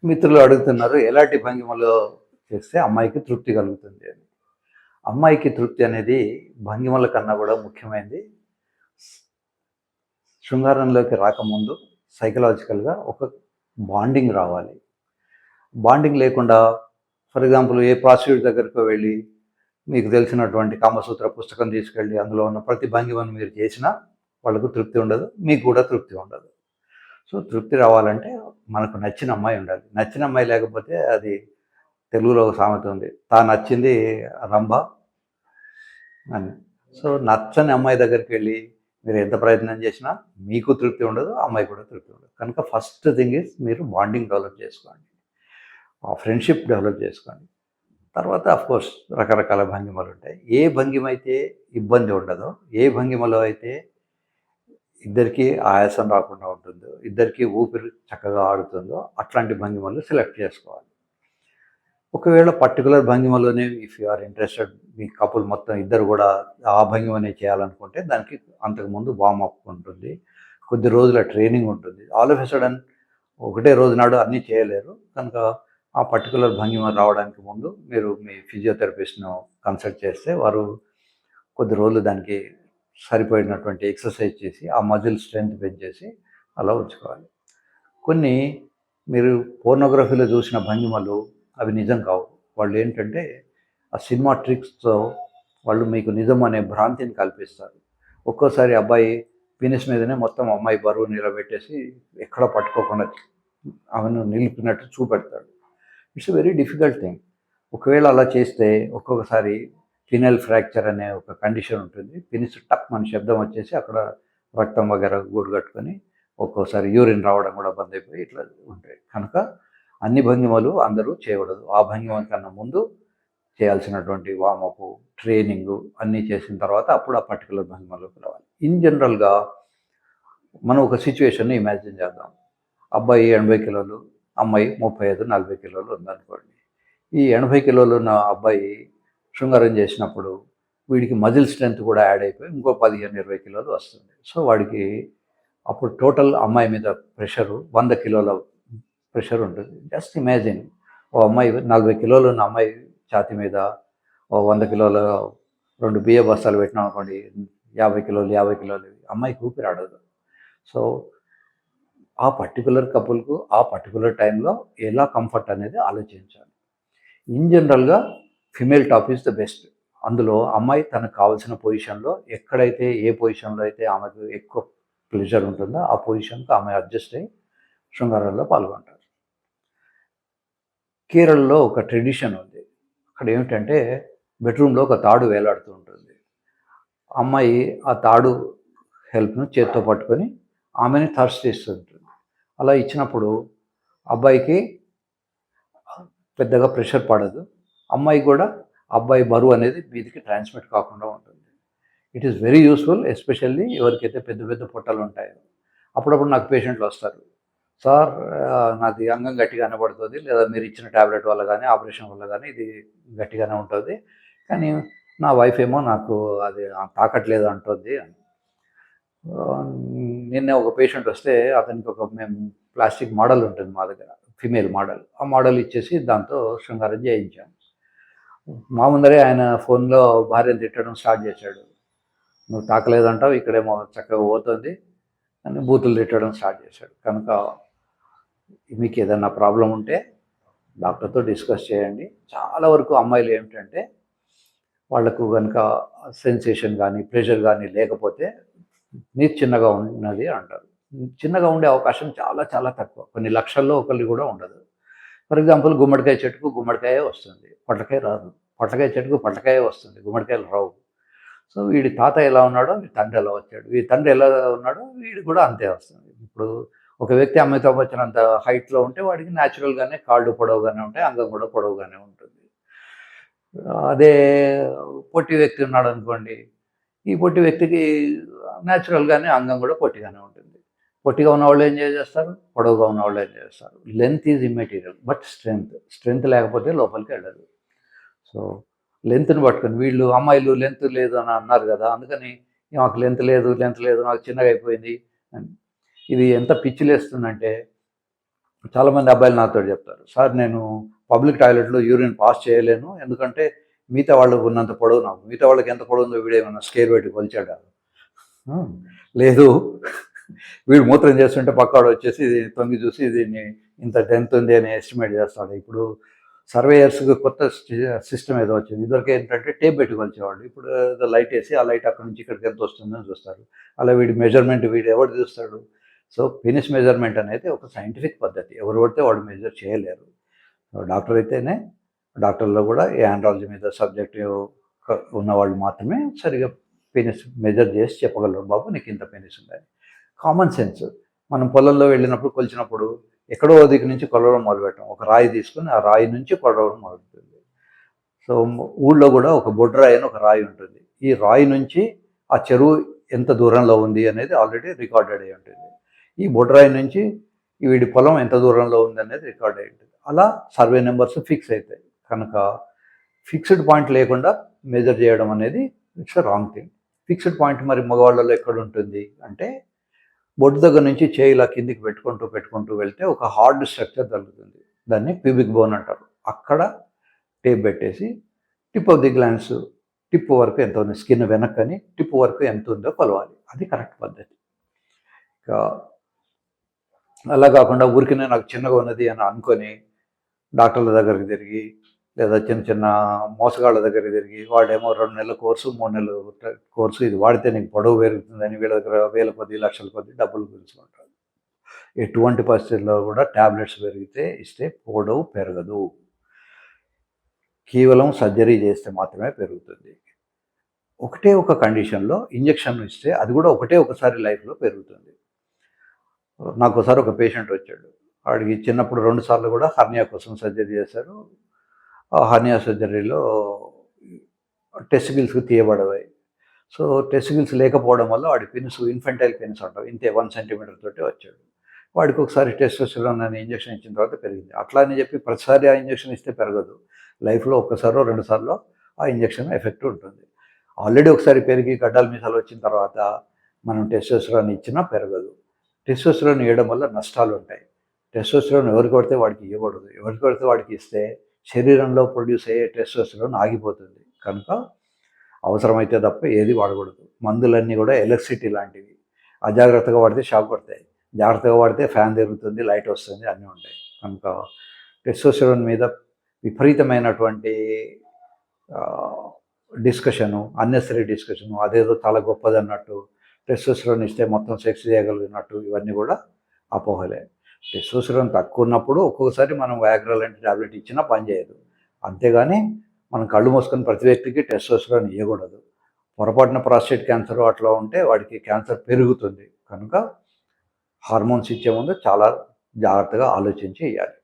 మిత్రులు అడుగుతున్నారు ఎలాంటి భంగిమలో చేస్తే అమ్మాయికి తృప్తి కలుగుతుంది అని. అమ్మాయికి తృప్తి అనేది భంగిమల కన్నా కూడా ముఖ్యమైనది. శృంగారంలోకి రాకముందు సైకలాజికల్‌గా ఒక బాండింగ్ రావాలి. బాండింగ్ లేకుండా ఫర్ ఎగ్జాంపుల్ ఏ ప్రాస్టిట్యూట్ దగ్గరికో వెళ్ళి మీకు తెలిసినటువంటి కామసూత్ర పుస్తకం తీసుకెళ్ళి అందులో ఉన్న ప్రతి భంగిమను మీరు చేసినా వాళ్ళకు తృప్తి ఉండదు. మీకు కూడా తృప్తి ఉండదు. సో తృప్తి రావాలంటే మనకు నచ్చిన అమ్మాయి ఉండాలి. నచ్చిన అమ్మాయి లేకపోతే అది తెలుగులో ఒక సామెత ఉంది. నచ్చింది రంభ అని. సో నచ్చని అమ్మాయి దగ్గరికి వెళ్ళి మీరు ఎంత ప్రయత్నం చేసినా మీకు తృప్తి ఉండదు, అమ్మాయి కూడా తృప్తి ఉండదు. కనుక ఫస్ట్ థింగ్ ఈజ్ మీరు బాండింగ్ డెవలప్ చేసుకోండి. ఆ ఫ్రెండ్షిప్ డెవలప్ చేసుకోండి. తర్వాత అఫ్కోర్స్ రకరకాల భంగిమలు ఉంటాయి. ఏ భంగిమ అయితే ఇబ్బంది ఉండదో, ఏ భంగిమలో అయితే ఇద్దరికీ ఆయాసం రాకుండా ఉంటుందో, ఇద్దరికీ ఊపిరి చక్కగా ఆడుతుందో అట్లాంటి భంగిమలు సెలెక్ట్ చేసుకోవాలి. ఒకవేళ పర్టికులర్ భంగిమలోనే ఇఫ్ యు ఆర్ ఇంట్రెస్టెడ్, మీ కపుల్ మొత్తం ఇద్దరు కూడా ఆ భంగిమనే చేయాలనుకుంటే దానికి అంతకుముందు వార్మప్ ఉంటుంది, కొద్ది రోజుల ట్రైనింగ్ ఉంటుంది. ఆల్ ఆఫ్ ఎ సడన్ ఒకటే రోజు నాడు అన్నీ చేయలేరు. కనుక ఆ పర్టికులర్ భంగిమ రావడానికి ముందు మీరు మీ ఫిజియోథెరపిస్ట్ను కన్సల్ట్ చేస్తే వారు కొద్ది రోజులు దానికి సరిపోయినటువంటి ఎక్సర్సైజ్ చేసి ఆ మజిల్ స్ట్రెంగ్త్ పెంచేసి అలా ఉంచుకోవాలి. కొన్ని మీరు పోర్నోగ్రఫీలో చూసిన భంగిమలు అవి నిజం కావు. వాళ్ళు ఏంటంటే ఆ సినిమా ట్రిక్స్తో వాళ్ళు మీకు నిజం అనే భ్రాంతిని కల్పిస్తారు. ఒక్కోసారి అబ్బాయి పీనిస్ మీదనే మొత్తం అమ్మాయి బరువు నిలబెట్టేసి ఎక్కడ పట్టుకోకుండా ఆమెను నిలిపినట్టు చూపెడతాడు. It's a very difficult thing. ఒకవేళ అలా చేస్తే ఒక్కొక్కసారి పినల్ ఫ్రాక్చర్ అనే ఒక కండిషన్ ఉంటుంది. పినిస్ టక్ మన శబ్దం వచ్చేసి అక్కడ రక్తం వగేరా గూడు కట్టుకొని ఒక్కోసారి యూరిన్ రావడం కూడా బంద్ అయిపోయి ఇట్లా ఉంటాయి. కనుక అన్ని భంగిమలు అందరూ చేయకూడదు. ఆ భంగిమ కన్నా ముందు చేయాల్సినటువంటి వామపు ట్రైనింగు అన్నీ చేసిన తర్వాత అప్పుడు ఆ పర్టికులర్ భంగిమలోకి రావాలి. ఇన్ జనరల్గా మనం ఒక సిచ్యువేషన్ని ఇమాజిన్ చేద్దాం. అబ్బాయి 80 కిలోలు, అమ్మాయి 35-40 కిలోలు ఉందనుకోండి. ఈ 80 కిలోలు ఉన్న అబ్బాయి శృంగారం చేసినప్పుడు వీడికి మజిల్ స్ట్రెంత్ కూడా యాడ్ అయిపోయి ఇంకో 15-20 కిలోలు వస్తుంది. సో వాడికి అప్పుడు టోటల్ అమ్మాయి మీద ప్రెషరు 100 కిలోల ప్రెషర్ ఉంటుంది. జస్ట్ ఇమాజిన్, ఓ అమ్మాయి 40 కిలోలు ఉన్న అమ్మాయి ఛాతీ మీద ఓ 100 కిలోల 2 బియ్య బస్తాలు పెట్టినాం అనుకోండి, 50 కిలోలు అమ్మాయికి ఊపిరాడదు. సో ఆ పర్టికులర్ కపుల్కు ఆ పర్టికులర్ టైంలో ఎలా కంఫర్ట్ అనేది ఆలోచించాలి. ఇన్ జనరల్గా female top is the best. అందులో అమ్మాయి తనకు కావాల్సిన పొజిషన్లో ఎక్కడైతే ఏ పొజిషన్లో అయితే ఆమెకు ఎక్కువ ప్లెజర్ ఉంటుందో ఆ పొజిషన్కి ఆమె అడ్జస్ట్ అయ్యి శృంగారంలో పాల్గొంటారు. కేరళలో ఒక ట్రెడిషన్ ఉంది. అక్కడ ఏమిటంటే బెడ్రూమ్లో ఒక తాడు వేలాడుతూ ఉంటుంది. అమ్మాయి ఆ తాడు హెల్ప్ను చేత్తో పట్టుకొని ఆమెని థర్స్ట్ ఇస్తుంటుంది. అలా ఇచ్చినప్పుడు అబ్బాయికి పెద్దగా ప్రెషర్ పడదు, అమ్మాయి కూడా అబ్బాయి బరువు అనేది మీదికి ట్రాన్స్మిట్ కాకుండా ఉంటుంది. It is very useful, especially ఎవరికైతే పెద్ద పెద్ద పొట్టలు ఉంటాయో. అప్పుడప్పుడు నాకు పేషెంట్లు వస్తారు, సార్ నాది అంగం గట్టిగానే పడుతుంది, లేదా మీరు ఇచ్చిన ట్యాబ్లెట్ వల్ల కానీ ఆపరేషన్ వల్ల కానీ ఇది గట్టిగానే ఉంటుంది, కానీ నా వైఫ్ ఏమో నాకు అది తాకట్లేదు అంటుంది అని. నిన్న ఒక పేషెంట్ వస్తే అతనికి మేము ప్లాస్టిక్ మోడల్ ఉంటుంది మా దగ్గర, ఫిమేల్ మోడల్. ఆ మోడల్ ఇచ్చేసి దాంతో శృంగారం చేయించాం. మా ముందరే ఆయన ఫోన్లో భార్యను తిట్టడం స్టార్ట్ చేశాడు. నువ్వు తాకలేదంటావు, ఇక్కడేమో చక్కగా పోతుంది అని బూతులు తిట్టడం స్టార్ట్ చేశాడు. కనుక మీకు ఏదన్నా ప్రాబ్లం ఉంటే డాక్టర్తో డిస్కస్ చేయండి. చాలా వరకు అమ్మాయిలు ఏమిటంటే వాళ్లకు కనుక సెన్సేషన్ కానీ ప్రెషర్ కానీ లేకపోతే మీరు చిన్నగా ఉన్నది అంటారు. చిన్నగా ఉండే అవకాశం చాలా చాలా తక్కువ, కొన్ని లక్షల్లో ఒకళ్ళు కూడా ఉండదు. ఫర్ ఎగ్జాంపుల్ గుమ్మడికాయ చెట్టుకు గుమ్మడికాయ వస్తుంది, పొట్లకాయ రాదు. పొట్లకాయ చెట్టుకు పొట్లకాయ వస్తుంది, గుమ్మడికాయలు రావు. సో వీడి తాత ఎలా ఉన్నాడో వీడి తండ్రి ఎలా వచ్చాడు, వీడి తండ్రి ఎలా ఉన్నాడో వీడి కూడా అంతే వస్తుంది. ఇప్పుడు ఒక వ్యక్తి అమితాబ్ బచ్చన్ అంత హైట్లో ఉంటే వాడికి న్యాచురల్గానే కాళ్ళు పొడవుగానే ఉంటాయి, అంగం కూడా పొడవుగానే ఉంటుంది. అదే పొట్టి వ్యక్తి ఉన్నాడు అనుకోండి, ఈ పొట్టి వ్యక్తికి న్యాచురల్గానే అంగం కూడా పొట్టిగానే ఉంటుంది. పొట్టిగా ఉన్న వాళ్ళు ఏం చేస్తారు, పొడవుగా ఉన్న వాళ్ళు ఏం చేస్తారు. Length is immaterial, but strength లేకపోతే లోపలికి వెళ్ళదు. సో లెంత్ని పట్టుకొని వీళ్ళు అమ్మాయిలు లెంత్ లేదు అని అన్నారు కదా, అందుకని మాకు లెంత్ లేదు నాకు చిన్నగా అయిపోయింది అని. ఇది ఎంత పిచ్చిలేస్తుందంటే చాలామంది అబ్బాయిలు నాతో చెప్తారు, సార్ నేను పబ్లిక్ టాయిలెట్లో యూరిన్ పాస్ చేయలేను, ఎందుకంటే మిగతా వాళ్ళకు ఉన్నంత పొడవు నాకు, మిగతా వాళ్ళకి ఎంత పొడవు ఉందో వీడేమన్నా స్కేర్ పెట్టి కొలిచాడా? లేదు, వీడు మూత్రం చేస్తుంటే పక్కాడు వచ్చేసి తొంగి చూసి దీన్ని ఇంత డెంత్ ఉంది అని ఎస్టిమేట్ చేస్తాడు. ఇప్పుడు సర్వేయర్స్కి కొత్త సిస్టమ్ ఏదో వచ్చింది. ఇదివరకు ఏంటంటే టేప్ పెట్టి కొలిచేవాళ్ళు, ఇప్పుడు ఏదో లైట్ వేసి ఆ లైట్ అక్కడ నుంచి ఇక్కడికి ఎంత వస్తుందని చూస్తారు. అలా వీడి మెజర్మెంట్ వీడు ఎవడు చూస్తాడు? సో పెనిస్ మెజర్మెంట్ అనేది ఒక సైంటిఫిక్ పద్ధతి, ఎవరు పడితే వాడు మెజర్ చేయలేరు. డాక్టర్ అయితేనే, డాక్టర్లో కూడా ఈ ఆండ్రాలజీ మీద సబ్జెక్ట్ ఉన్నవాళ్ళు మాత్రమే సరిగా పెనిస్ మెజర్ చేసి చెప్పగలరు, బాబు నీకు ఇంత పెనిస్ ఉందని. Common sense. మనం పొలంలో వెళ్ళినప్పుడు కొలిచినప్పుడు ఎక్కడో దిక్కు నుంచి కొలవడం మొదలుపెట్టాం, ఒక రాయి తీసుకుని ఆ రాయి నుంచి కొలవడం మొదలుపెట్టింది. సో ఊళ్ళో కూడా ఒక బొడ్రాయి అని ఒక రాయి ఉంటుంది. ఈ రాయి నుంచి ఆ చెరువు ఎంత దూరంలో ఉంది అనేది ఆల్రెడీ రికార్డెడ్ అయి ఉంటుంది. ఈ బొడ్రాయి నుంచి వీడి పొలం ఎంత దూరంలో ఉంది అనేది రికార్డ్ అయి ఉంటుంది. అలా సర్వే నెంబర్స్ ఫిక్స్ అవుతాయి. కనుక ఫిక్స్డ్ పాయింట్ లేకుండా మెజర్ చేయడం అనేది it's a wrong thing. Fixed point మరి మగవాళ్ళలో ఎక్కడ ఉంటుంది అంటే, బొడ్డు దగ్గర నుంచి చేయిలా కిందికి పెట్టుకుంటూ వెళ్తే ఒక హార్డ్ స్ట్రక్చర్ తగ్గుతుంది, దాన్ని ప్యూబిక్ బోన్ అంటారు. అక్కడ టేప్ పెట్టేసి tip of the glance, tip వరకు ఎంత ఉంది, స్కిన్ వెనక్కని టిప్ వరకు ఎంత ఉందో కొలవాలి. అది కరెక్ట్ పద్ధతి. ఇక అలా కాకుండా ఊరికినే నాకు చిన్నగా ఉన్నది అని అనుకొని డాక్టర్ల దగ్గరికి తిరిగి, లేదా చిన్న చిన్న మోసగాళ్ళ దగ్గరికి తిరిగి, వాడేమో 2 నెలల కోర్సు 3 నెలల కోర్సు, ఇది వాడితే నీకు పొడవు పెరుగుతుందని వీళ్ళ దగ్గర వేల కొద్ది లక్షల కొద్ది డబ్బులు గుంజుకుంటారు. ఎటువంటి పరిస్థితుల్లో కూడా ట్యాబ్లెట్స్ ఇస్తే పొడవు పెరగదు, కేవలం సర్జరీ చేస్తే మాత్రమే పెరుగుతుంది. ఒకటే ఒక కండిషన్లో ఇంజెక్షన్ ఇస్తే అది కూడా ఒకసారి లైఫ్లో పెరుగుతుంది. నాకు ఒకసారి ఒక పేషెంట్ వచ్చాడు, వాడికి చిన్నప్పుడు 2 సార్లు కూడా హర్నియా కోసం సర్జరీ చేశారు. ఆ హర్నియా సర్జరీలో టెస్టికల్స్ తీయబడవాయి. సో టెస్టికల్స్ లేకపోవడం వల్ల వాడి పెనిస్ ఇన్ఫెంటైల్ పెనిస్ అంటాం, ఇంతే 1 సెంటీమీటర్ తోటి వచ్చాడు. వాడికి ఒకసారి టెస్టోస్టెరాన్ అనే ఇంజెక్షన్ ఇచ్చిన తర్వాత పెరిగింది. అట్లా అని చెప్పి ప్రతిసారి ఆ ఇంజెక్షన్ ఇస్తే పెరగదు. లైఫ్లో 1 సారో 2 సార్లు ఆ ఇంజెక్షన్ ఎఫెక్ట్ ఉంటుంది. ఆల్రెడీ ఒకసారి పెరిగి గడ్డాల మీసాలు వచ్చిన తర్వాత మనం టెస్టోస్టెరాన్ ఇచ్చినా పెరగదు. టెస్టోస్టెరాన్ ఇవ్వడం వల్ల నష్టాలు ఉంటాయి. టెస్టోస్టెరాన్ ఎవరికి పడితే వాడికి ఇవ్వకూడదు. ఎవరికి పడితే వాడికి ఇస్తే శరీరంలో ప్రొడ్యూస్ అయ్యే టెస్టోస్టెరాన్ ఆగిపోతుంది. కనుక అవసరమైతే తప్ప ఏది వాడకూడదు. మందులన్నీ కూడా ఎలక్ట్రిసిటీ లాంటివి, అజాగ్రత్తగా వాడితే షాక్ కొడతాయి, జాగ్రత్తగా వాడితే ఫ్యాన్ తిరుగుతుంది, లైట్ వస్తుంది, అన్నీ ఉంటాయి. కనుక టెస్టోస్టెరాన్ మీద విపరీతమైనటువంటి డిస్కషను, అన్నెసరీ డిస్కషను, అదేదో చాలా గొప్పదన్నట్టు, టెస్టోస్టెరాన్ ఇస్తే మొత్తం సెక్స్ చేయగలిగినట్టు, ఇవన్నీ కూడా అపోహలే. టెస్టోస్టెరాన్ తక్కువ ఉన్నప్పుడు ఒక్కొక్కసారి మనం వ్యాగ్రా లాంటి టాబ్లెట్ ఇచ్చినా పనిచేయదు. అంతేగాని మనం కళ్ళు మూసుకొని ప్రతి వ్యక్తికి టెస్టోస్టెరాన్ ఇవ్వకూడదు. పొరపాటున ప్రాస్టేట్ క్యాన్సర్ అట్లా ఉంటే వాడికి క్యాన్సర్ పెరుగుతుంది. కనుక హార్మోన్స్ ఇచ్చే ముందు చాలా జాగ్రత్తగా ఆలోచించి ఇవ్వాలి.